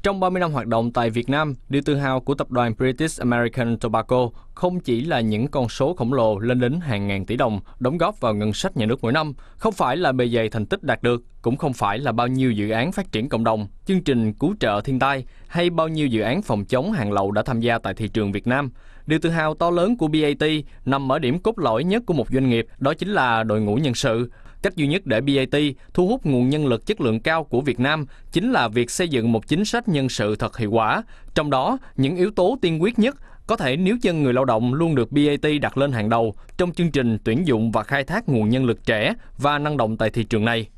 Trong 30 năm hoạt động tại Việt Nam, điều tự hào của tập đoàn British American Tobacco không chỉ là những con số khổng lồ lên đến hàng ngàn tỷ đồng đóng góp vào ngân sách nhà nước mỗi năm, không phải là bề dày thành tích đạt được, cũng không phải là bao nhiêu dự án phát triển cộng đồng, chương trình cứu trợ thiên tai hay bao nhiêu dự án phòng chống hàng lậu đã tham gia tại thị trường Việt Nam. Điều tự hào to lớn của BAT nằm ở điểm cốt lõi nhất của một doanh nghiệp, đó chính là đội ngũ nhân sự. Cách duy nhất để BAT thu hút nguồn nhân lực chất lượng cao của Việt Nam chính là việc xây dựng một chính sách nhân sự thật hiệu quả. Trong đó, những yếu tố tiên quyết nhất có thể níu chân người lao động luôn được BAT đặt lên hàng đầu trong chương trình tuyển dụng và khai thác nguồn nhân lực trẻ và năng động tại thị trường này.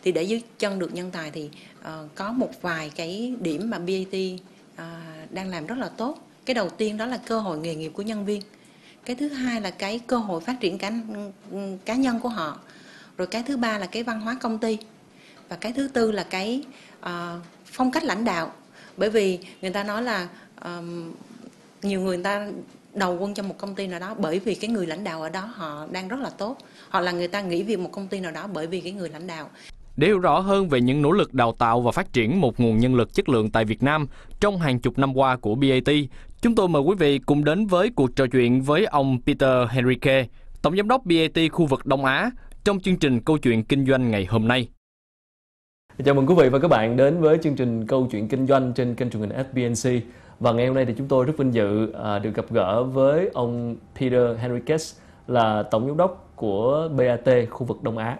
Thì để giữ chân được nhân tài thì có một vài cái điểm mà BAT đang làm rất là tốt. Cái đầu tiên đó là cơ hội nghề nghiệp của nhân viên. Cái thứ hai là cái cơ hội phát triển cá nhân của họ. Rồi cái thứ ba là cái văn hóa công ty. Và cái thứ tư là cái phong cách lãnh đạo. Bởi vì người ta nói là nhiều người ta đầu quân cho một công ty nào đó bởi vì cái người lãnh đạo ở đó họ đang rất là tốt. Hoặc là người ta nghỉ việc một công ty nào đó bởi vì cái người lãnh đạo. Để hiểu rõ hơn về những nỗ lực đào tạo và phát triển một nguồn nhân lực chất lượng tại Việt Nam trong hàng chục năm qua của BAT, chúng tôi mời quý vị cùng đến với cuộc trò chuyện với ông Peter Henrique, Tổng giám đốc BAT khu vực Đông Á, trong chương trình Câu chuyện Kinh doanh ngày hôm nay. Chào mừng quý vị và các bạn đến với chương trình Câu chuyện Kinh doanh trên kênh truyền hình FBNC. Và ngày hôm nay thì chúng tôi rất vinh dự được gặp gỡ với ông Peter Henriquez, là Tổng giám đốc của BAT khu vực Đông Á.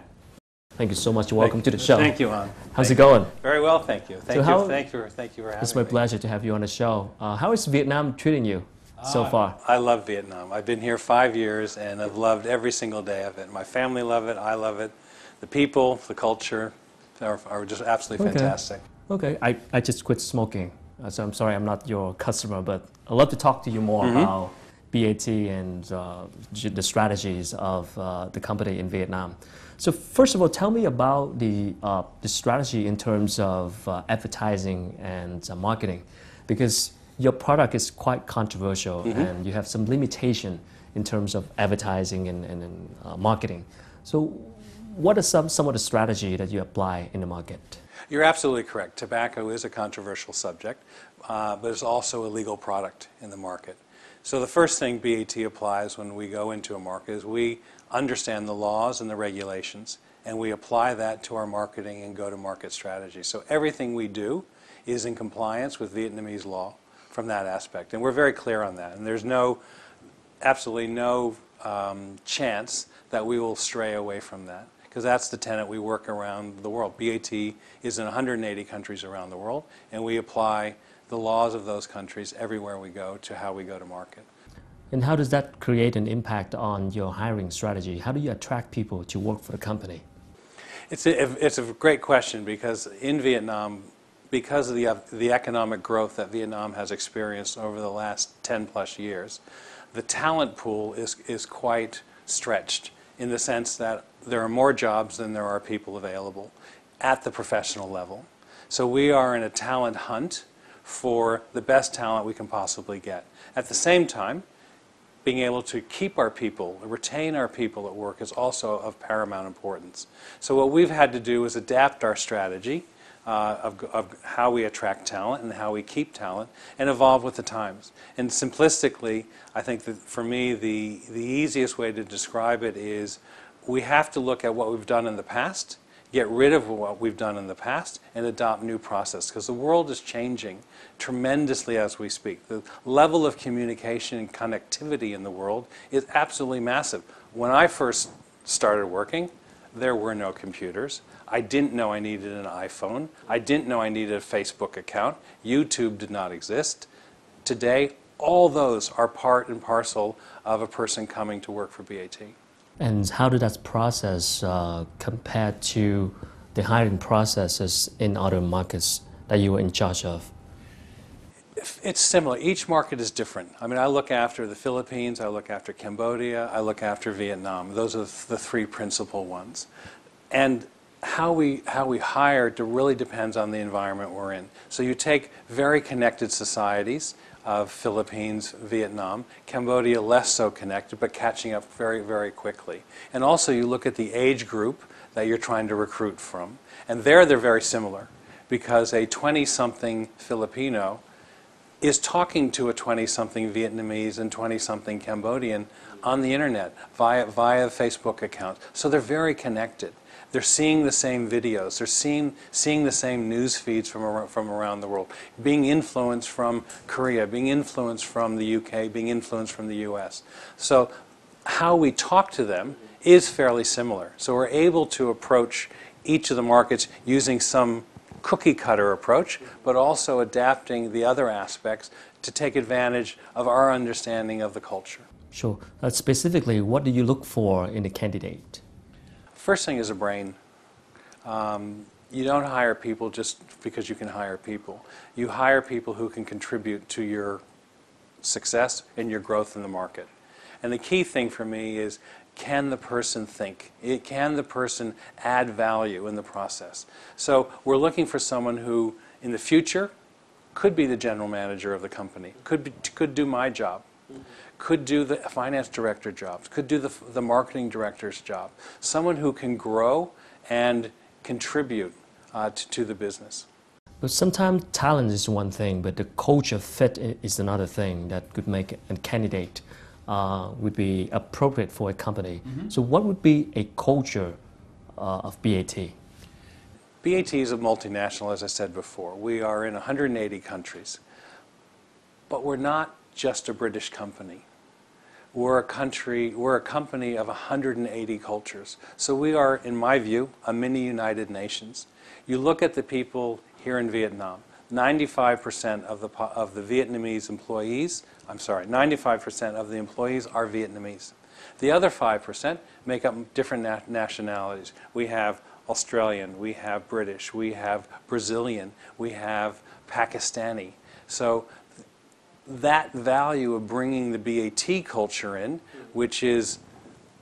Thank you so much. Welcome to the show. Thank you, hon. How's it going? Very well, thank you. Thank you for having It's my pleasure to have you on the show. How is Vietnam treating you so far? I love Vietnam. I've been here 5 years and I've loved every single day of it. My family love it. I love it. The people, the culture are just absolutely fantastic. Okay. I just quit smoking, so I'm sorry I'm not your customer, but I'd love to talk to you more about BAT and the strategies of the company in Vietnam. So first of all, tell me about the strategy in terms of advertising and marketing, because your product is quite controversial and you have some limitation in terms of advertising and marketing. So what are some of the strategy that you apply in the market? You're absolutely correct. Tobacco is a controversial subject, but it's also a legal product in the market. So the first thing BAT applies when we go into a market is we understand the laws and the regulations, and we apply that to our marketing and go-to-market strategy. So everything we do is in compliance with Vietnamese law from that aspect, and we're very clear on that. And there's absolutely no chance that we will stray away from that, because that's the tenet we work around the world. BAT is in 180 countries around the world, and we apply the laws of those countries everywhere we go to how we go to market. And how does that create an impact on your hiring strategy? How do you attract people to work for the company? It's a great question, because in Vietnam, because of the economic growth that Vietnam has experienced over the last 10 plus years, the talent pool is quite stretched in the sense that there are more jobs than there are people available at the professional level. So we are in a talent hunt for the best talent we can possibly get. At the same time, being able to keep our people, retain our people at work is also of paramount importance. So what we've had to do is adapt our strategy of how we attract talent and how we keep talent and evolve with the times. And simplistically, I think that for me the easiest way to describe it is we have to look at what we've done in the past, get rid of what we've done in the past, and adopt new process, because the world is changing tremendously as we speak. The level of communication and connectivity in the world is absolutely massive. When I first started working, there were no computers. I didn't know I needed an iPhone. I didn't know I needed a Facebook account. YouTube did not exist. Today, all those are part and parcel of a person coming to work for BAT. And how did that process compare to the hiring processes in other markets that you were in charge of? It's similar. Each market is different. I mean, I look after the Philippines, I look after Cambodia, I look after Vietnam. Those are the three principal ones. And how we hire really depends on the environment we're in. So you take very connected societies of Philippines, Vietnam, Cambodia less so connected, but catching up very, very quickly. And also you look at the age group that you're trying to recruit from, and they're very similar. because a 20-something Filipino is talking to a 20-something Vietnamese and 20-something Cambodian on the internet via Facebook accounts. So they're very connected. They're seeing the same videos. They're seeing the same news feeds from around the world, being influenced from Korea, being influenced from the UK, being influenced from the US. So how we talk to them is fairly similar. So we're able to approach each of the markets using some cookie cutter approach, but also adapting the other aspects to take advantage of our understanding of the culture. Sure. Specifically, what do you look for in a candidate? First thing is a brain. You don't hire people just because you can hire people. You hire people who can contribute to your success and your growth in the market. And the key thing for me is, can the person think? Can the person add value in the process? So we're looking for someone who, in the future, could be the general manager of the company, could do my job, could do the finance director jobs, could do the marketing director's job. Someone who can grow and contribute to the business. But sometimes talent is one thing, but the culture fit is another thing that could make a candidate would be appropriate for a company. So what would be a culture of BAT? BAT is a multinational, as I said before. We are in 180 countries. But we're not just a British company. We're a company of 180 cultures. So we are, in my view, a mini United Nations. You look at the people here in Vietnam, 95% of the Vietnamese employees, 95% of the employees are Vietnamese. The other 5% make up different nationalities. We have Australian, we have British, we have Brazilian, we have Pakistani. So that value of bringing the BAT culture in, which is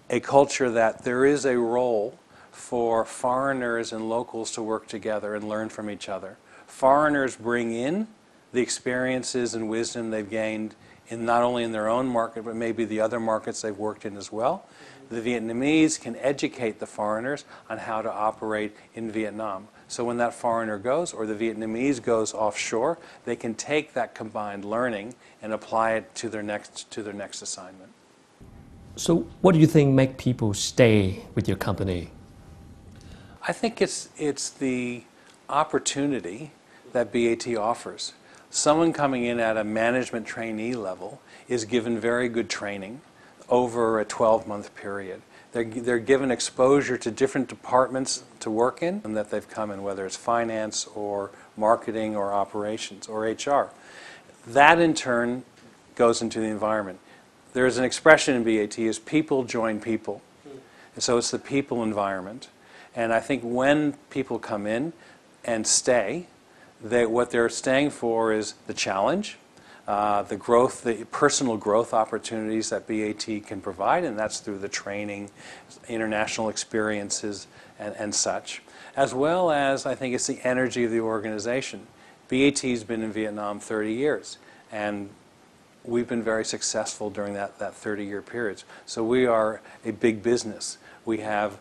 a culture that there is a role for foreigners and locals to work together and learn from each other. Foreigners bring in the experiences and wisdom they've gained not only in their own market, but maybe the other markets they've worked in as well. The Vietnamese can educate the foreigners on how to operate in Vietnam. So when that foreigner goes, or the Vietnamese goes offshore, they can take that combined learning and apply it to their next assignment. So what do you think make people stay with your company? I think it's the opportunity that BAT offers. Someone coming in at a management trainee level is given very good training over a 12-month period. They're given exposure to different departments to work in and that they've come in, whether it's finance or marketing or operations or HR. That in turn goes into the environment. There's an expression in BAT is people join people. And so it's the people environment. And I think when people come in and stay, what they're staying for is the challenge, the growth, the personal growth opportunities that BAT can provide, and that's through the training, international experiences, and such. As well as, I think it's the energy of the organization. BAT's been in Vietnam 30 years, and we've been very successful during that 30-year period. So we are a big business. We have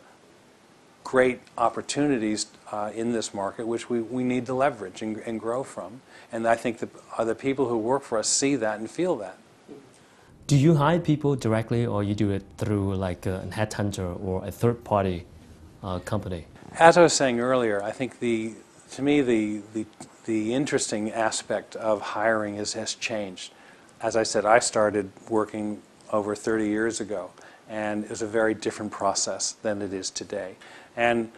great opportunities in this market, which we need to leverage and grow from. And I think the people who work for us see that and feel that. Do you hire people directly, or you do it through like a headhunter or a third-party company? As I was saying earlier, I think to me the interesting aspect of hiring has changed. As I said, I started working over 30 years ago, and it was a very different process than it is today. And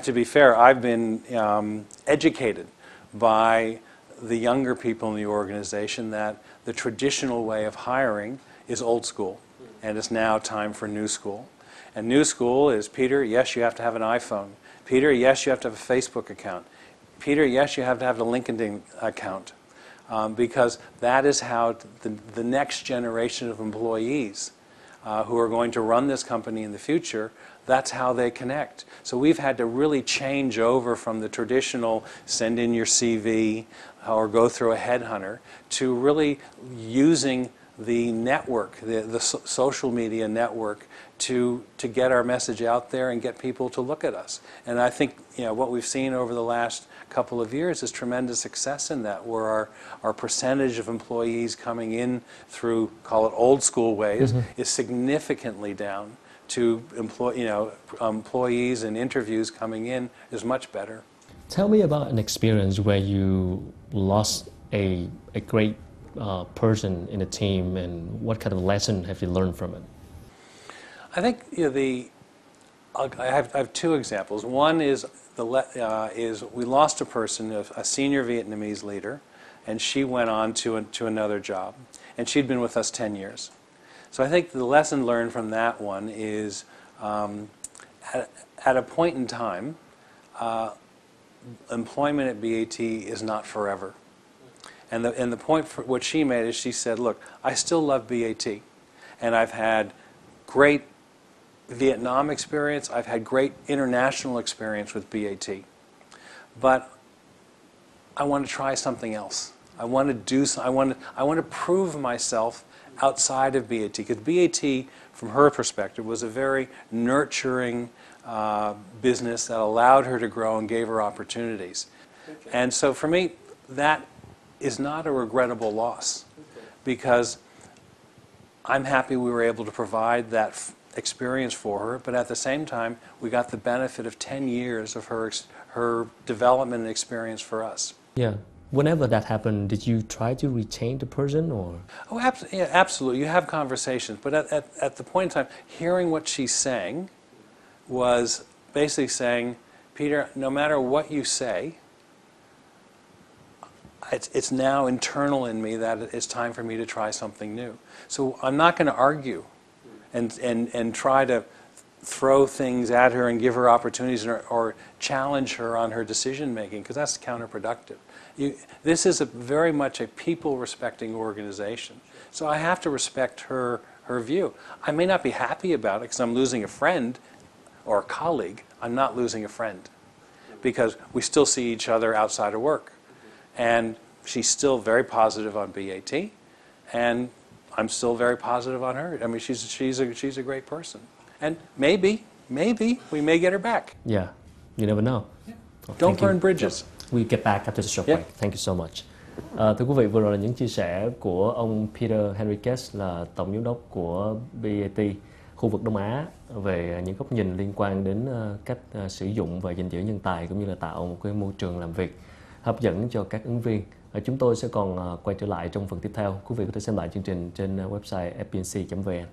to be fair, I've been educated by the younger people in the organization that the traditional way of hiring is old school, and it's now time for new school. And new school is, Peter, yes, you have to have an iPhone. Peter, yes, you have to have a Facebook account. Peter, yes, you have to have a LinkedIn account. Because that is how the next generation of employees who are going to run this company in the future, that's how they connect. So we've had to really change over from the traditional send in your CV or go through a headhunter to really using the network, the social media network, to get our message out there and get people to look at us. And I think what we've seen over the last couple of years is tremendous success in that, where our percentage of employees coming in through, call it old school ways, is significantly down. To employees and interviews coming in is much better. Tell me about an experience where you lost a great person in a team, and what kind of lesson have you learned from it? I think I have two examples. One is we lost a person, a senior Vietnamese leader, and she went on to another job, and she'd been with us 10 years. So I think the lesson learned from that one is at a point in time, employment at BAT is not forever. And the point for what she made is she said, look, I still love BAT, and I've had great Vietnam experience, I've had great international experience with BAT, but I want to try something else. I want to do I want to prove myself outside of BAT, because BAT, from her perspective, was a very nurturing business that allowed her to grow and gave her opportunities. Okay. And so for me, that is not a regrettable loss, because I'm happy we were able to provide that experience for her, but at the same time, we got the benefit of 10 years of her development and experience for us. Yeah. Whenever that happened, did you try to retain the person, or? Oh, yeah, absolutely. You have conversations, but at the point in time, hearing what she's saying was basically saying, Peter, no matter what you say, it's now internal in me that it's time for me to try something new. So I'm not going to argue and try to throw things at her and give her opportunities or challenge her on her decision making, because that's counterproductive. This is very much a people-respecting organization. So I have to respect her view. I may not be happy about it because I'm losing a friend or a colleague. I'm not losing a friend, because we still see each other outside of work. And she's still very positive on BAT, and I'm still very positive on her. I mean, she's a great person. And maybe we may get her back. Yeah, you never know. Yeah. Don't burn bridges. We get back after the short break. Thank you so much. Thưa quý vị, vừa rồi là những chia sẻ của ông Peter Henriquez, là tổng giám đốc của BAT khu vực Đông Á, về những góc nhìn liên quan đến cách sử dụng và gìn giữ nhân tài, cũng như là tạo một cái môi trường làm việc hấp dẫn cho các ứng viên. Chúng tôi sẽ còn quay trở lại trong phần tiếp theo. Quý vị có thể xem lại chương trình trên website fbnc.vn.